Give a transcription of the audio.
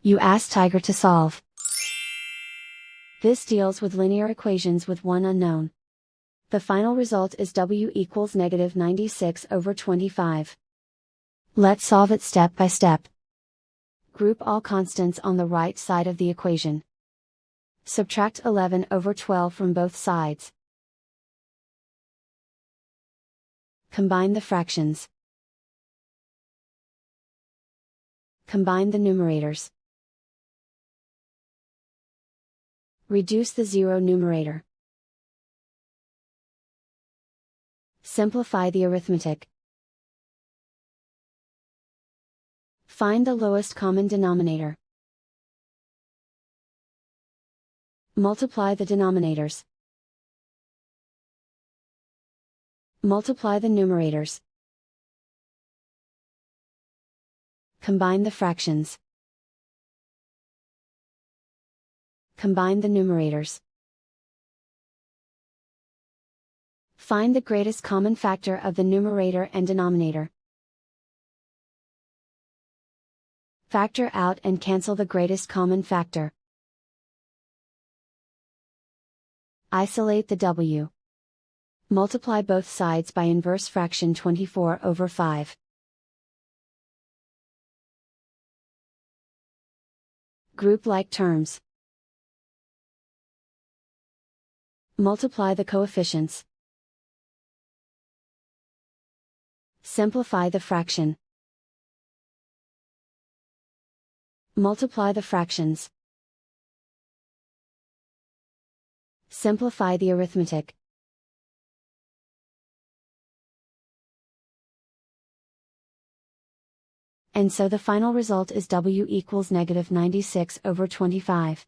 You ask Tiger to solve. This deals with linear equations with one unknown. The final result is w equals negative 96/25. Let's solve it step by step. Group all constants on the right side of the equation. Subtract 11/12 from both sides. Combine the fractions. Combine the numerators. Reduce the zero numerator. Simplify the arithmetic. Find the lowest common denominator. Multiply the denominators. Multiply the numerators. Combine the fractions. Combine the numerators. Find the greatest common factor of the numerator and denominator. Factor out and cancel the greatest common factor. Isolate the w. Multiply both sides by inverse fraction 24/5. Group like terms. Multiply the coefficients. Simplify the fraction. Multiply the fractions. Simplify the arithmetic. And so the final result is w equals negative 96/25.